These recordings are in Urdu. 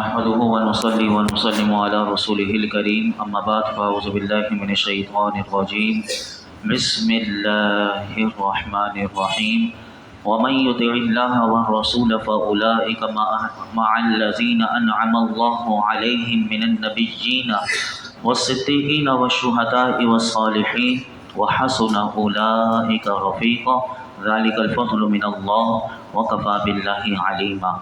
نحمده ونصلي ونسلم على رسوله الكريم اما بعد فاعوذ بالله من الشيطان الرجيم بسم الله الرحمن الرحيم ومن يطع الله والرسول فاولئك مع الذين انعم الله عليهم من النبيين والصديقين والشهداء والصالحين وحسن اولئك رفيقا ذلك الفضل من الله وكفى بالله عليما۔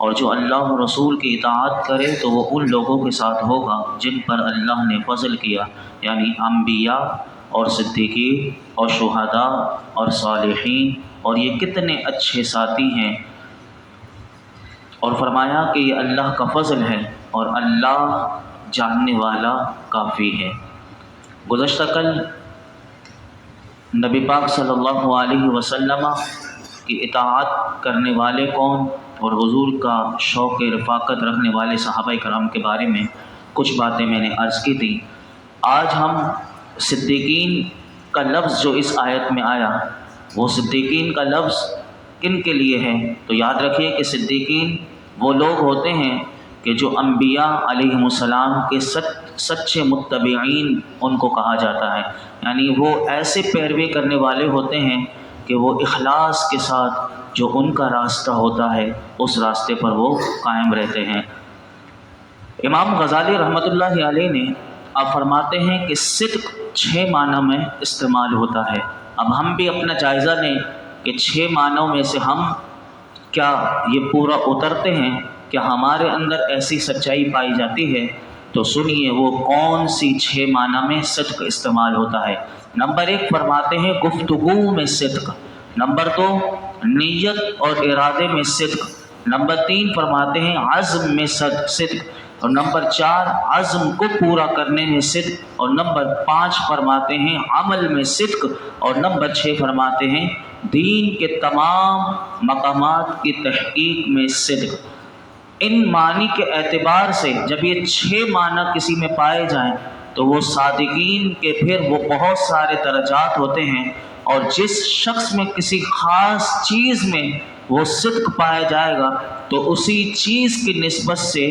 اور جو اللہ و رسول کی اطاعت کرے تو وہ ان لوگوں کے ساتھ ہوگا جن پر اللہ نے فضل کیا، یعنی انبیاء اور صدیقین اور شہداء اور صالحین، اور یہ کتنے اچھے ساتھی ہیں۔ اور فرمایا کہ یہ اللہ کا فضل ہے اور اللہ جاننے والا کافی ہے۔ گزشتہ کل نبی پاک صلی اللہ علیہ وسلم کی اطاعت کرنے والے کون اور حضور کا شوق رفاقت رکھنے والے صحابہ کرام کے بارے میں کچھ باتیں میں نے عرض کی تھی۔ آج ہم صدیقین کا لفظ جو اس آیت میں آیا، وہ صدیقین کا لفظ کن کے لیے ہے؟ تو یاد رکھیے کہ صدیقین وہ لوگ ہوتے ہیں کہ جو انبیاء علیہم السلام کے سچے متبعین ان کو کہا جاتا ہے، یعنی وہ ایسے پیروی کرنے والے ہوتے ہیں کہ وہ اخلاص کے ساتھ جو ان کا راستہ ہوتا ہے اس راستے پر وہ قائم رہتے ہیں۔ امام غزالی رحمۃ اللہ علیہ نے آپ فرماتے ہیں کہ صدق 6 معنوں میں استعمال ہوتا ہے۔ اب ہم بھی اپنا جائزہ لیں کہ 6 معنوں میں سے ہم کیا یہ پورا اترتے ہیں، کیا ہمارے اندر ایسی سچائی پائی جاتی ہے؟ تو سنیے وہ کون سی 6 معنوں میں صدق استعمال ہوتا ہے۔ نمبر 1 فرماتے ہیں گفتگو میں صدق، نمبر 2 نیت اور ارادے میں صدق، نمبر 3 فرماتے ہیں عزم میں صدق، اور نمبر 4 عزم کو پورا کرنے میں صدق، اور نمبر 5 فرماتے ہیں عمل میں صدق، اور نمبر 6 فرماتے ہیں دین کے تمام مقامات کی تحقیق میں صدق۔ ان معنی کے اعتبار سے جب یہ 6 معنی کسی میں پائے جائیں تو وہ صادقین کے پھر وہ بہت سارے درجات ہوتے ہیں، اور جس شخص میں کسی خاص چیز میں وہ صدق پایا جائے گا تو اسی چیز کی نسبت سے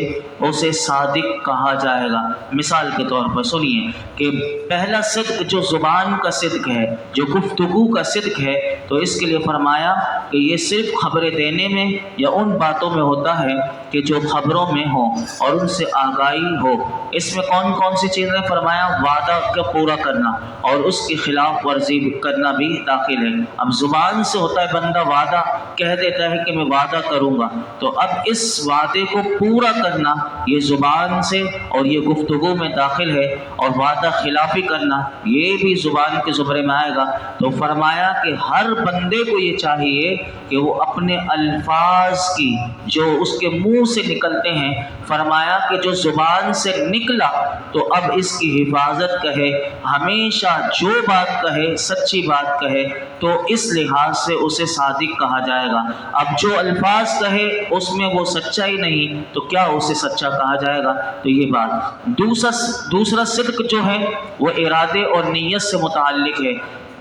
اسے صادق کہا جائے گا۔ مثال کے طور پر سنیے کہ پہلا صدق جو زبان کا صدق ہے، جو گفتگو کا صدق ہے، تو اس کے لیے فرمایا کہ یہ صرف خبریں دینے میں یا ان باتوں میں ہوتا ہے کہ جو خبروں میں ہوں اور ان سے آگاہی ہو۔ اس میں کون کون سی چیزیں فرمایا؟ وعدہ کا پورا کرنا اور اس کی خلاف ورزی کرنا بھی داخل ہے۔ اب زبان سے ہوتا ہے بندہ وعدہ کہہ دیتا ہے کہ میں وعدہ کروں گا، تو اب اس وعدے کو پورا کرنا یہ زبان سے اور یہ گفتگو میں داخل ہے، اور وعدہ خلافی کرنا یہ بھی زبان کے زمرے میں آئے گا۔ تو فرمایا کہ ہر بندے کو یہ چاہیے کہ وہ اپنے الفاظ کی جو اس کے منہ سے نکلتے ہیں، فرمایا کہ جو زبان سے نکلا تو اب اس کی حفاظت کرے، ہمیشہ جو بات کہے سچی بات کہے، تو اس لحاظ سے اسے صادق کہا جائے گا۔ اب جو الفاظ کہے اس میں وہ سچائی نہیں تو کیا اسے سچا کہا جائے گا؟ تو یہ بات۔ دوسرا صدق جو ہے وہ ارادے اور نیت سے متعلق ہے۔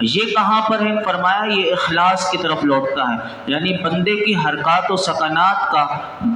یہ کہاں پر ہے؟ فرمایا یہ اخلاص کی طرف لوٹتا ہے، یعنی بندے کی حرکات و سکنات کا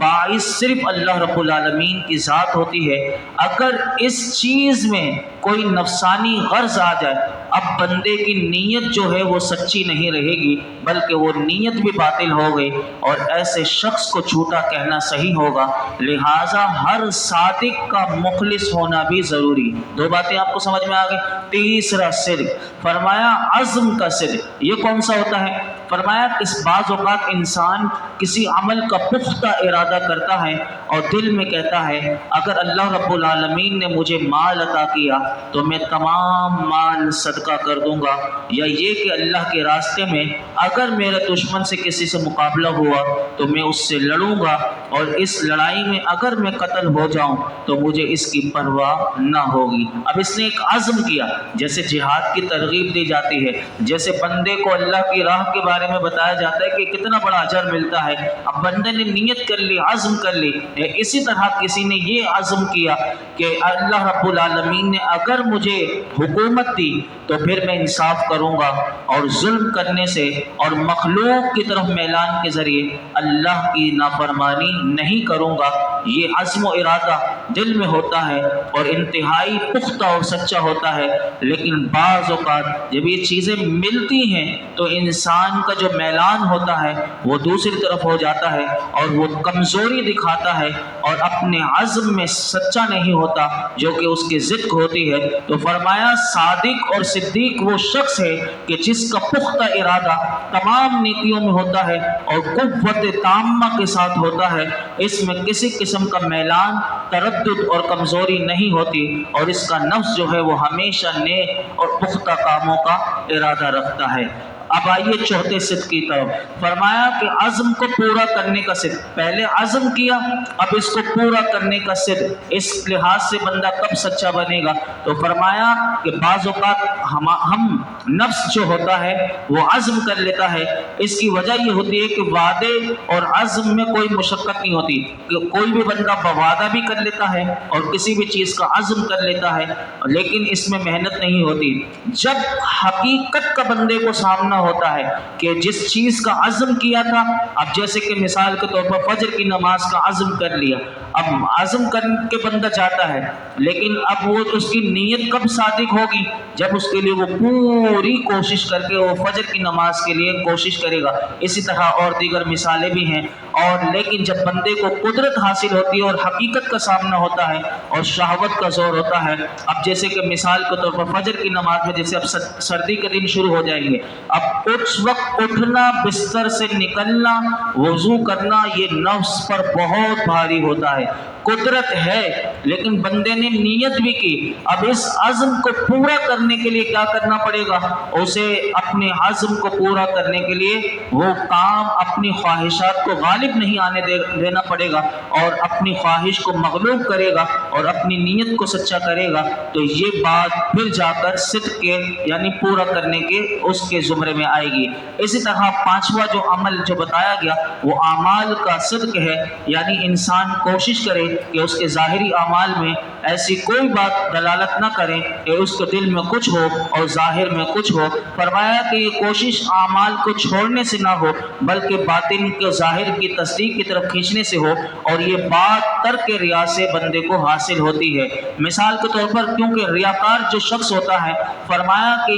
باعث صرف اللہ رب العالمین کی ذات ہوتی ہے۔ اگر اس چیز میں کوئی نفسانی غرض آ جائے، اب بندے کی نیت جو ہے وہ سچی نہیں رہے گی بلکہ وہ نیت بھی باطل ہو گئی، اور ایسے شخص کو جھوٹا کہنا صحیح ہوگا۔ لہٰذا ہر صادق کا مخلص ہونا بھی ضروری۔ 2 باتیں آپ کو سمجھ میں آ گئی۔ تیسرا صدق فرمایا عزم کا صدق۔ یہ کون سا ہوتا ہے؟ فرمایا اس بعض اوقات انسان کسی عمل کا پختہ ارادہ کرتا ہے اور دل میں کہتا ہے اگر اللہ رب العالمین نے مجھے مال عطا کیا تو میں تمام مال صدقہ کر دوں گا، یا یہ کہ اللہ کے راستے میں اگر میرے دشمن سے کسی سے مقابلہ ہوا تو میں اس سے لڑوں گا، اور اس لڑائی میں اگر میں قتل ہو جاؤں تو مجھے اس کی پرواہ نہ ہوگی۔ اب اس نے ایک عزم کیا، جیسے جہاد کی ترغیب دی جاتی ہے، جیسے بندے کو اللہ کی راہ کے بارے میں بتایا جاتا ہے کہ کتنا بڑا اجر ملتا ہے، اب بندے نے نیت کر لی، عزم کر لی، اسی طرح کسی نے یہ عزم کیا کہ اللہ رب العالمین نے اگر مجھے حکومت دی تو پھر میں انصاف کروں گا، اور ظلم کرنے سے اور مخلوق کی طرف میلان کے ذریعے اللہ کی نافرمانی نہیں کروں گا، یہ عزم و ارادہ دل میں ہوتا ہے اور انتہائی پختہ اور سچا ہوتا ہے۔ لیکن بعض اوقات جب یہ چیزیں ملتی ہیں تو انسان کا جو میلان ہوتا ہے وہ دوسری طرف ہو جاتا ہے اور وہ کمزوری دکھاتا ہے اور اپنے عزم میں سچا نہیں ہوتا جو کہ اس کی ضد ہوتی ہے۔ تو فرمایا صادق اور صدیق وہ شخص ہے کہ جس کا پختہ ارادہ تمام نیکیوں میں ہوتا ہے اور قوت تامہ کے ساتھ ہوتا ہے، اس میں کسی قسم کا میلان، تردد اور کمزوری نہیں ہوتی، اور اس کا نفس جو ہے وہ ہمیشہ نیک اور پختہ کاموں کا ارادہ رکھتا ہے۔ اب آئیے چوتھے صدق کی طرف۔ فرمایا کہ عزم کو پورا کرنے کا صدق، پہلے عزم کیا اب اس کو پورا کرنے کا صدق، اس لحاظ سے بندہ کب سچا بنے گا؟ تو فرمایا کہ بعض اوقات ہم نفس جو ہوتا ہے وہ عزم کر لیتا ہے، اس کی وجہ یہ ہوتی ہے کہ وعدے اور عزم میں کوئی مشقت نہیں ہوتی، کہ کوئی بھی بندہ وعدہ بھی کر لیتا ہے اور کسی بھی چیز کا عزم کر لیتا ہے لیکن اس میں محنت نہیں ہوتی۔ جب حقیقت کا بندے کو سامنا ہوتا ہے کہ جس چیز کا عزم کیا تھا، اب جیسے کہ مثال کے طور پر فجر کی نماز کا عزم کر لیا، اب عزم کر کے بندہ جاتا ہے لیکن اب وہ اس کی نیت کب صادق ہوگی؟ جب اس کے لیے وہ پوری کوشش کر کے وہ فجر کی نماز کے لیے کوشش کرے گا۔ اسی طرح اور دیگر مثالیں بھی ہیں۔ اور لیکن جب بندے کو قدرت حاصل ہوتی ہے اور حقیقت کا سامنا ہوتا ہے اور شہوت کا زور ہوتا ہے، اب جیسے کہ مثال کے طور پر فجر کی نماز میں جیسے اب سردی کے دن شروع ہو جائیں گے، اب اس وقت اٹھنا، بستر سے نکلنا، وضو کرنا، یہ نفس پر بہت بھاری ہوتا ہے۔ قدرت ہے لیکن بندے نے نیت بھی کی، اب اس عزم کو پورا کرنے کے لیے کیا کرنا پڑے گا؟ اسے اپنے عزم کو پورا کرنے کے لیے وہ کام اپنی خواہشات کو غالب نہیں آنے دینا پڑے گا اور اپنی خواہش کو مغلوب کرے گا اور اپنی نیت کو سچا کرے گا، تو یہ بات پھر جا کر صدق کے یعنی پورا کرنے کے اس کے زمرے میں آئے گی۔ اسی طرح پانچواں جو عمل جو بتایا گیا وہ اعمال کا صدق ہے، یعنی انسان کوشش کرے کہ اس کے ظاہری اعمال میں ایسی کوئی بات دلالت نہ کرے کہ اس کے دل میں کچھ ہو اور ظاہر میں کچھ ہو۔ فرمایا کہ یہ کوشش اعمال کو چھوڑنے سے نہ ہو بلکہ باطن کے ظاہر کی تصدیق کی طرف کھینچنے سے ہو، اور یہ بات ترک ریا سے بندے کو حاصل ہوتی ہے۔ مثال کے طور پر کیونکہ ریاکار جو شخص ہوتا ہے، فرمایا کہ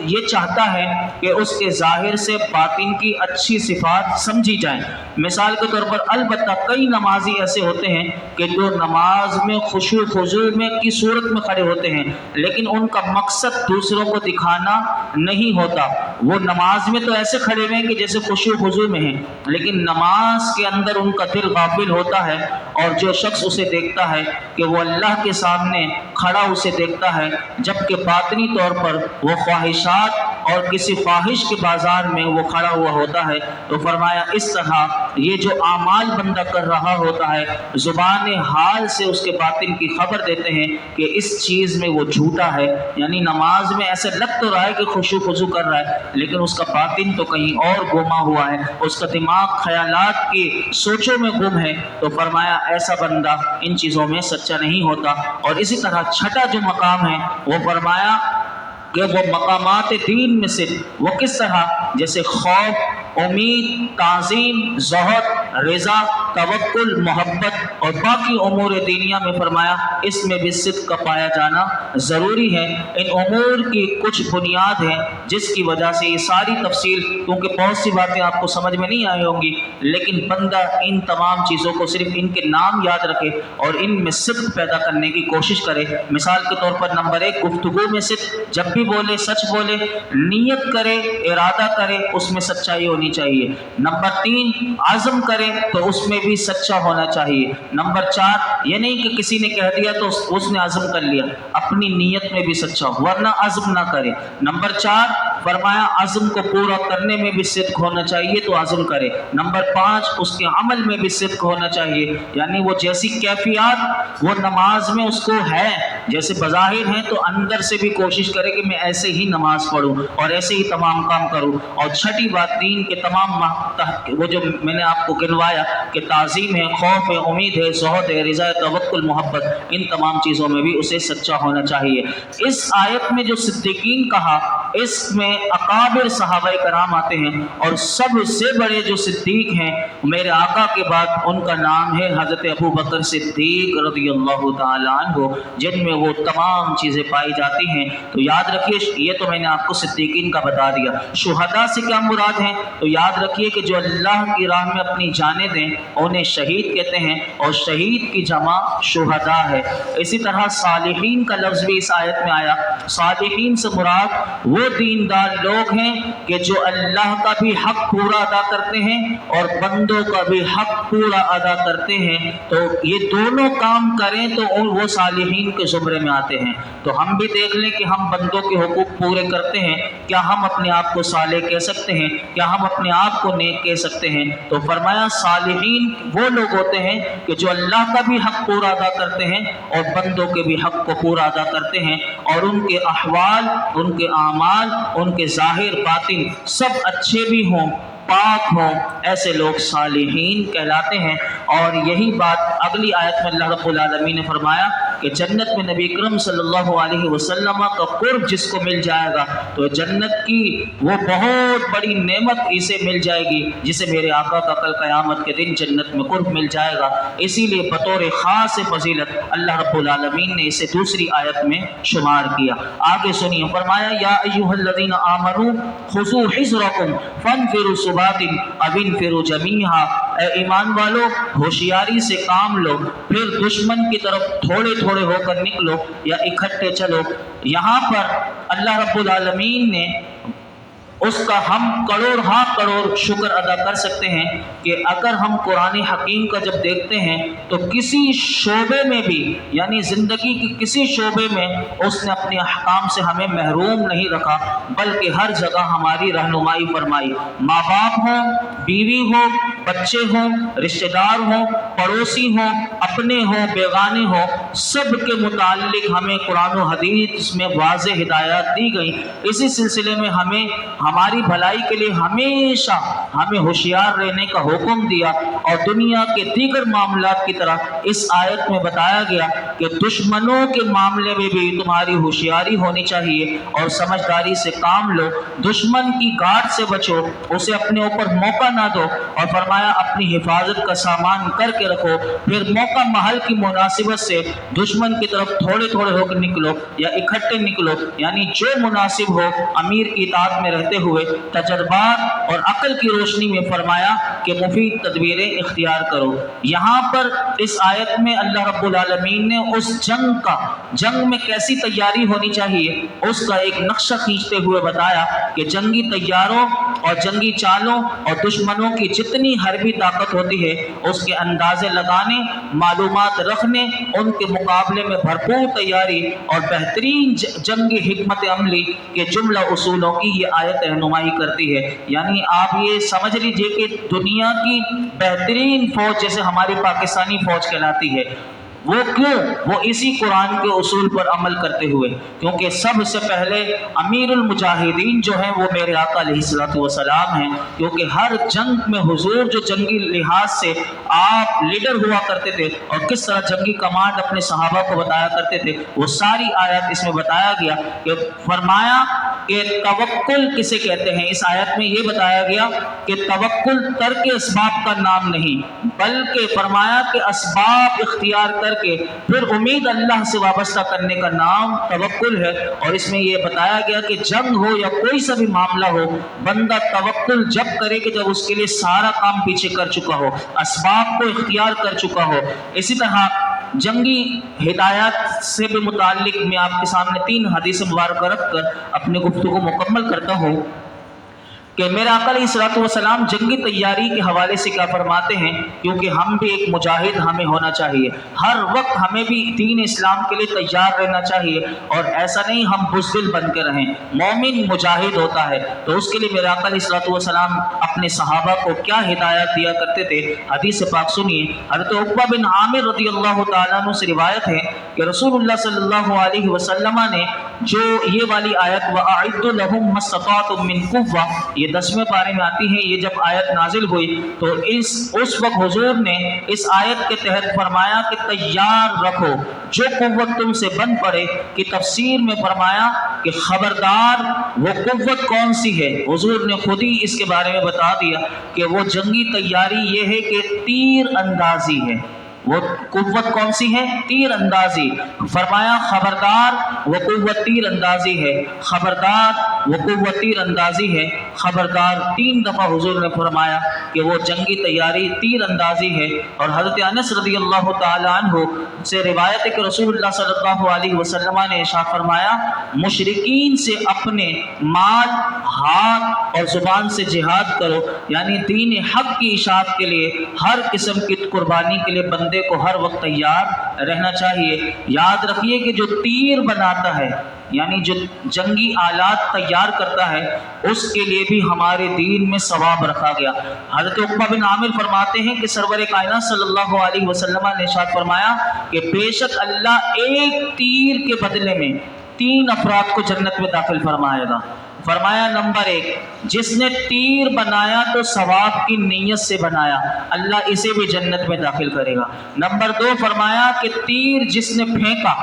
یہ چاہتا ہے کہ اس کے ظاہر سے باطن کی اچھی صفات سمجھی جائیں۔ مثال کے طور پر البتہ کئی نمازی ایسے ہوتے ہیں کہ جو نماز میں خشوع خضوع میں کی صورت میں کھڑے ہوتے ہیں لیکن ان کا مقصد دوسروں کو دکھانا نہیں ہوتا، وہ نماز میں تو ایسے کھڑے ہوئے ہیں کہ جیسے خشوع خضوع میں ہیں لیکن نماز کے اندر ان کا دل غافل ہوتا ہے، اور جو شخص اسے دیکھتا ہے کہ وہ اللہ کے سامنے کھڑا اسے دیکھتا ہے جبکہ باطنی طور پر وہ خواہشات اور کسی خواہش کے بازار میں وہ کھڑا ہوا ہوتا ہے۔ تو فرمایا اس طرح یہ جو اعمال بندہ کر رہا ہوتا ہے زبان حال سے اس کے باطن کی خبر دیتے ہیں کہ اس چیز میں وہ جھوٹا ہے، یعنی نماز میں ایسے لگ تو رہا ہے کہ خشوع خضوع کر رہا ہے لیکن اس کا باطن تو کہیں اور گما ہوا ہے، اس کا دماغ خیالات کی سوچوں میں گم ہے۔ تو فرمایا ایسا بندہ ان چیزوں میں سچا نہیں ہوتا۔ اور اسی طرح چھٹا جو مقام ہے وہ فرمایا کہ وہ مقامات دین میں سے وہ کس طرح، جیسے خوف، امید، تعظیم، زہد، رضا، توکل، محبت اور باقی امور دینیہ میں فرمایا اس میں بھی صدق کا پایا جانا ضروری ہے۔ ان امور کی کچھ بنیاد ہیں جس کی وجہ سے یہ ساری تفصیل، کیونکہ بہت سی باتیں آپ کو سمجھ میں نہیں آئی ہوں گی لیکن بندہ ان تمام چیزوں کو صرف ان کے نام یاد رکھے اور ان میں صدق پیدا کرنے کی کوشش کرے۔ مثال کے طور پر نمبر 1 گفتگو میں صدق، جب بھی بولے سچ بولے، نیت کرے، ارادہ کرے، اس میں سچائی ہونی چاہیے۔ نمبر 3 عزم کرے تو اس میں بھی سچا ہونا چاہیے۔ نمبر 4 یہ نہیں کہ کسی نے کہہ دیا تو اس نے عزم کر لیا، اپنی نیت میں بھی سچا ہو ورنہ عزم نہ کرے۔ نمبر 4 فرمایا عزم کو پورا کرنے میں بھی صدق ہونا چاہیے تو عزم کرے۔ نمبر 5 اس کے عمل میں بھی صدق ہونا چاہیے، یعنی وہ جیسی کیفیات وہ نماز میں اس کو ہے جیسے بظاہر ہیں تو اندر سے بھی کوشش کرے کہ میں ایسے ہی نماز پڑھوں اور ایسے ہی تمام کام کروں۔ اور چھٹی بات دین کے تمام وہ جو میں نے آپ کو گنوایا کہ تعظیم ہے، خوف ہے، امید ہے، زہد ہے، رضا ہے، توکل، محبت، ان تمام چیزوں میں بھی اسے سچا ہونا چاہیے۔ اس آیت میں جو صدیقین کہا اس میں اکابر صحابہ کرام آتے ہیں، اور سب سے بڑے جو صدیق ہیں میرے آقا کے بعد ان کا نام ہے حضرت ابو بکر صدیق رضی اللہ تعالیٰ عنہ، جن میں وہ تمام چیزیں پائی جاتی ہیں۔ تو یاد رکھیے، یہ تو میں نے آپ کو صدیقین کا بتا دیا۔ شہداء سے کیا مراد ہیں؟ تو یاد رکھیے کہ جو اللہ کی راہ میں اپنی جانیں دیں انہیں شہید کہتے ہیں، اور شہید کی جمع شہداء ہے۔ اسی طرح صالحین کا لفظ بھی اس آیت میں آیا۔ صالحین سے مراد وہ دیندار لوگ ہیں کہ جو اللہ کا بھی حق پورا ادا کرتے ہیں اور بندوں کا بھی حق پورا ادا کرتے ہیں۔ تو یہ دونوں کام کریں تو وہ صالحین کے زمرے میں آتے ہیں۔ تو ہم بھی دیکھ لیں کہ ہم بندوں کے حقوق پورے کرتے ہیں، کیا ہم اپنے آپ کو صالح کہہ سکتے ہیں؟ کیا ہم اپنے آپ کو نیک کہہ سکتے ہیں؟ تو فرمایا صالحین وہ لوگ ہوتے ہیں کہ جو اللہ کا بھی حق پورا ادا کرتے ہیں اور بندوں کے بھی حق کو پورا ادا کرتے ہیں، اور ان کے احوال، ان کے اعمال، ان کے ظاہر باطن سب اچھے بھی ہوں، پاک ہوں، ایسے لوگ صالحین کہلاتے ہیں۔ اور یہی بات اگلی آیت میں اللہ رب العالمین نے فرمایا کہ جنت میں نبی اکرم صلی اللہ علیہ وسلم کا قرب جس کو مل جائے گا تو جنت کی وہ بہت بڑی نعمت اسے مل جائے گی، جسے میرے آقا کا کل قیامت کے دن جنت میں قرب مل جائے گا۔ اسی لیے بطور خاص فضیلت اللہ رب العالمین نے اسے دوسری آیت میں شمار کیا۔ آگے سنیے، فرمایا یا ایھا الذین آمنوا خذوا حذرکم فانفروا ثبات او انفروا جمیعا، اے ایمان والو ہوشیاری سے کام لو، پھر دشمن کی طرف تھوڑے تھوڑے ہو کر نکلو یا اکٹھے چلو۔ یہاں پر اللہ رب العالمین نے اس کا ہم کروڑ شکر ادا کر سکتے ہیں کہ اگر ہم قرآن حکیم کا جب دیکھتے ہیں تو کسی شعبے میں بھی، یعنی زندگی کی کسی شعبے میں اس نے اپنے احکام سے ہمیں محروم نہیں رکھا، بلکہ ہر جگہ ہماری رہنمائی فرمائی۔ ماں باپ ہوں، بیوی ہو، بچے ہوں، رشتہ دار ہوں، پڑوسی ہوں، اپنے ہوں، بیگانے ہوں، سب کے متعلق ہمیں قرآن و حدیث میں واضح ہدایات دی گئی۔ اسی سلسلے میں ہمیں ہماری بھلائی کے لیے ہمیشہ ہمیں ہوشیار رہنے کا حکم دیا، اور دنیا کے دیگر معاملات کی طرح اس آیت میں بتایا گیا کہ دشمنوں کے معاملے میں بھی تمہاری ہوشیاری ہونی چاہیے اور سمجھداری سے کام لو، دشمن کی گارڈ سے بچو، اسے اپنے اوپر موقع نہ دو، اور فرمایا اپنی حفاظت کا سامان کر کے رکھو، پھر موقع محل کی مناسبت سے دشمن کی طرف تھوڑے تھوڑے ہو کر نکلو یا اکٹھے نکلو، یعنی جو مناسب ہو امیر کی اطاعت میں رہتے ہوئے تجربات اور عقل کی روشنی میں فرمایا کہ مفید تدبیریں اختیار کرو۔ یہاں پر اس آیت میں اللہ رب العالمین نے اس جنگ میں کیسی تیاری ہونی چاہیے اس کا ایک نقشہ کھینچتے ہوئے بتایا کہ جنگی تیاروں اور جنگی چالوں اور دشمنوں کی جتنی حربی طاقت ہوتی ہے اس کے اندازے لگانے، معلومات رکھنے، ان کے مقابلے میں بھرپور تیاری اور بہترین جنگی حکمت عملی کے جملہ اصولوں کی یہ آیت رہنمائی کرتی ہے۔ یعنی آپ یہ سمجھ لیجئے کہ دنیا کی بہترین فوج جیسے ہماری پاکستانی فوج کہلاتی ہے، وہ کیوں؟ وہ اسی قرآن کے اصول پر عمل کرتے ہوئے، کیونکہ سب سے پہلے امیر المجاہدین جو ہیں وہ میرے آقا علیہ الصلوۃ والسلام ہیں، کیونکہ ہر جنگ میں حضور جو جنگی لحاظ سے آپ لیڈر ہوا کرتے تھے اور کس طرح جنگی کمانڈ اپنے صحابہ کو بتایا کرتے تھے، وہ ساری آیات اس میں بتایا گیا کہ فرمایا کہ توکل کسے کہتے ہیں۔ اس آیت میں یہ بتایا گیا کہ توکل ترک اسباب کا نام نہیں، بلکہ فرمایا کہ اسباب اختیار کر کے پھر امید اللہ سے وابستہ کرنے کا نام توکل ہے۔ اور اس میں یہ بتایا گیا کہ جنگ ہو یا کوئی سا بھی معاملہ ہو، بندہ توکل جب کرے کہ جب اس کے لیے سارا کام پیچھے کر چکا ہو، اسباب کو اختیار کر چکا ہو۔ اسی طرح جنگی ہدایات سے بھی متعلق میں آپ کے سامنے 3 حدیث مبارکہ رکھ کر اپنی گفتگو مکمل کرتا ہوں کہ میرے آقا علیہ الصلوۃ والسلام جنگی تیاری کے حوالے سے کیا فرماتے ہیں، کیونکہ ہم بھی ایک مجاہد ہمیں ہونا چاہیے، ہر وقت ہمیں بھی دین اسلام کے لیے تیار رہنا چاہیے، اور ایسا نہیں ہم بزدل بن کے رہیں۔ مومن مجاہد ہوتا ہے، تو اس کے لیے میرے آقا علیہ الصلوۃ والسلام اپنے صحابہ کو کیا ہدایت دیا کرتے تھے، حدیث پاک سنیے۔ حضرت عقبہ بن عامر رضی اللہ تعالیٰ عنہ سے روایت ہے کہ رسول اللہ صلی اللہ علیہ وسلم نے جو یہ والی آیت وَأَعِدُّ لَهُم مَّا اسْتَطَعْتُم مِّن قُوَّةٍ یہ 10ویں پارے میں آتی ہے. یہ جب آیت نازل ہوئی تو اس وقت حضور نے اس آیت کے تحت فرمایا کہ تیار رکھو جو قوت تم سے بن پڑے. کہ تفسیر میں فرمایا کہ خبردار وہ قوت کون سی ہے. حضور نے خود ہی اس کے بارے میں بتا دیا کہ وہ جنگی تیاری یہ ہے کہ تیر اندازی ہے. وہ قوت کون سی ہے؟ تیر اندازی. فرمایا خبردار وہ قوت تیر اندازی ہے، خبردار وہ قوت تیر اندازی ہے، خبردار. 3 دفعہ حضور نے فرمایا کہ وہ جنگی تیاری تیر اندازی ہے. اور حضرت انس رضی اللہ تعالی عنہ سے روایت ہے کہ رسول اللہ صلی اللہ علیہ وسلم نے ارشاد فرمایا مشرکین سے اپنے مال، ہاتھ اور زبان سے جہاد کرو. یعنی دین حق کی اشاعت کے لیے ہر قسم کی قربانی کے لیے بندے کو ہر وقت تیار رہنا چاہیے. یاد رکھیے کہ جو تیر بناتا ہے یعنی جو جنگی آلات تیار کرتا ہے اس کے لیے بھی ہمارے دین میں ثواب رکھا گیا. حضرت عقبہ بن عامر فرماتے ہیں کہ سرور کائنات صلی اللہ علیہ وسلم نے ارشاد فرمایا کہ بے شک اللہ ایک تیر کے بدلے میں 3 افراد کو جنت میں داخل فرمائے گا. فرمایا نمبر 1 جس نے تیر بنایا تو ثواب کی نیت سے بنایا، اللہ اسے بھی جنت میں داخل کرے گا. نمبر 2 فرمایا کہ تیر جس نے پھینکا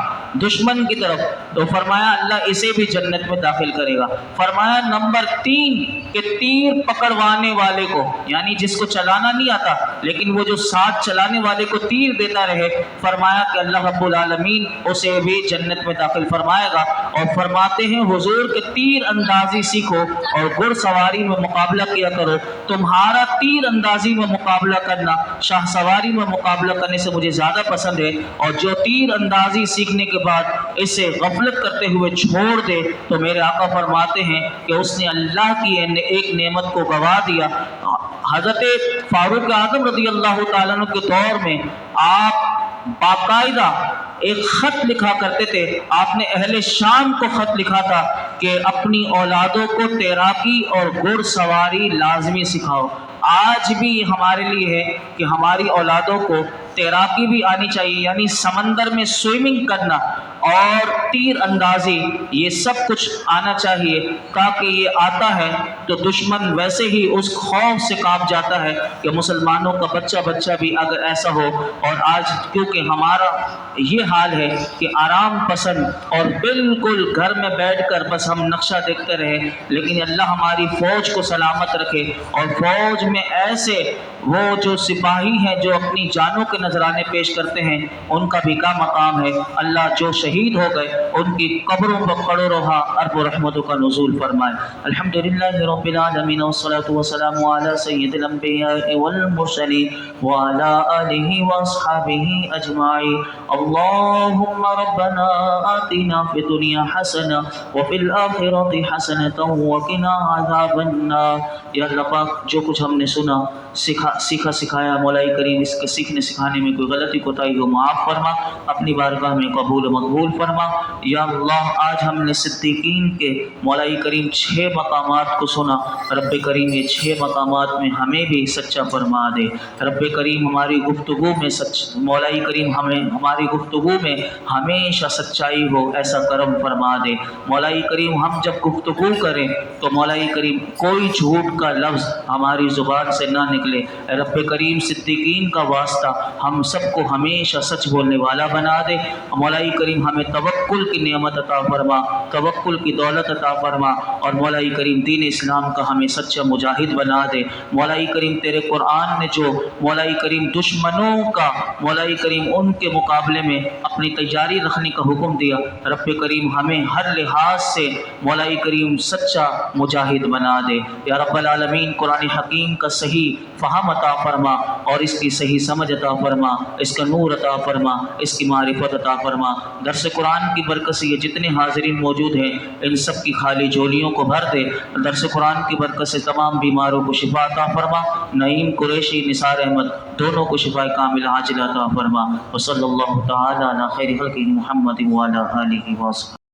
دشمن کی طرف تو فرمایا اللہ اسے بھی جنت میں داخل کرے گا. فرمایا نمبر 3 کہ تیر پکڑوانے والے کو یعنی جس کو چلانا نہیں آتا لیکن وہ جو ساتھ چلانے والے کو تیر دیتا رہے، فرمایا کہ اللہ رب العالمین اسے بھی جنت میں داخل فرمائے گا. اور فرماتے ہیں حضور کہ تیر اندازی سیکھو اور گھڑ سواری میں مقابلہ کیا کرو. تمہارا تیر اندازی میں مقابلہ کرنا شاہ سواری میں مقابلہ کرنے سے مجھے زیادہ پسند ہے. اور جو تیر اندازی سیکھنے کے بعد اسے غفلت کرتے ہوئے چھوڑ دے تو میرے آقا فرماتے ہیں کہ اس نے اللہ کی ایک نعمت کو گوا دیا. حضرت فاروق اعظم رضی اللہ تعالیٰ عنہ کے دور میں آپ باقاعدہ ایک خط لکھا کرتے تھے. آپ نے اہل شام کو خط لکھا تھا کہ اپنی اولادوں کو تیراکی اور گھڑ سواری لازمی سکھاؤ. آج بھی یہ ہمارے لیے ہے کہ ہماری اولادوں کو تیراکی بھی آنی چاہیے یعنی سمندر میں سوئمنگ کرنا اور تیر اندازی یہ سب کچھ آنا چاہیے. تاکہ یہ آتا ہے تو دشمن ویسے ہی اس خوف سے کانپ جاتا ہے کہ مسلمانوں کا بچہ بھی اگر ایسا ہو. اور آج کیونکہ ہمارا یہ حال ہے کہ آرام پسند اور بالکل گھر میں بیٹھ کر بس ہم نقشہ دیکھتے رہے، لیکن اللہ ہماری فوج کو سلامت رکھے. اور فوج میں ایسے وہ جو سپاہی ہیں جو اپنی جانوں کے نذرانے پیش کرتے ہیں ان کا بھی کیا مقام ہے. اللہ جو شہید ہو گئے ان کی قبروں پر کروڑوں روحا ارب و رحمتوں کا نزول فرمائے. الحمدللہ رب العالمین والصلاة والسلام علی سید الانبیاء والمرسلین وعلی آلہ واصحابہ اجمعین. اللہم ربنا آتنا فی الدنیا حسنہ وفی الآخرۃ حسنۃ وقنا عذاب النار. یا اللہ پاک جو کچھ ہم نے سنا سیکھا سکھایا مولا کریم اس کے سیکھنے سکھانے میں کوئی غلطی کوتاہی ہو معاف فرما، اپنی بارگاہ میں قبول و مقبول فرما. یا اللہ آج ہم نے صدیقین کے مولا کریم 6 مقامات کو سنا. رب کریم یہ 6 مقامات میں ہمیں بھی سچا فرما دے. رب کریم ہماری گفتگو میں مولا کریم ہماری گفتگو میں ہمیشہ سچائی ہو ایسا کرم فرما دے. مولا کریم ہم جب گفتگو کریں تو مولا کریم کوئی جھوٹ کا لفظ ہماری زبان سے نہ نکلے. رب کریم صدیقین کا واسطہ ہم سب کو ہمیشہ سچ بولنے والا بنا دے. مولا کریم ہمیں توکل کی نعمت عطا فرما، توکل کی دولت عطا فرما. اور مولا کریم دین اسلام کا ہمیں سچا مجاہد بنا دے. مولا کریم تیرے قرآن نے جو مولا کریم دشمنوں کا مولا کریم ان کے مقابلے میں اپنی تیاری رکھنے کا حکم دیا، رب کریم ہمیں ہر لحاظ سے مولا کریم سچا مجاہد بنا دے. یا رب العالمین قرآن حکیم کا صحیح فہم عطا فرما اور اس کی صحیح سمجھ عطا فرما، اس کا نور عطا فرما، اس کی معرفت عطا فرما. درس قرآن کی برکت سے یہ جتنے حاضرین موجود ہیں ان سب کی خالی جھولیوں کو بھر دے. درس قرآن کی برکت سے تمام بیماروں کو شفا عطا فرما. نعیم قریشی، نثار احمد دونوں کو شفا کامل عاجل عطا فرما. وصلی اللہ تعالی علی خیر خلقہ محمد وعلی آلہ وصحبہ.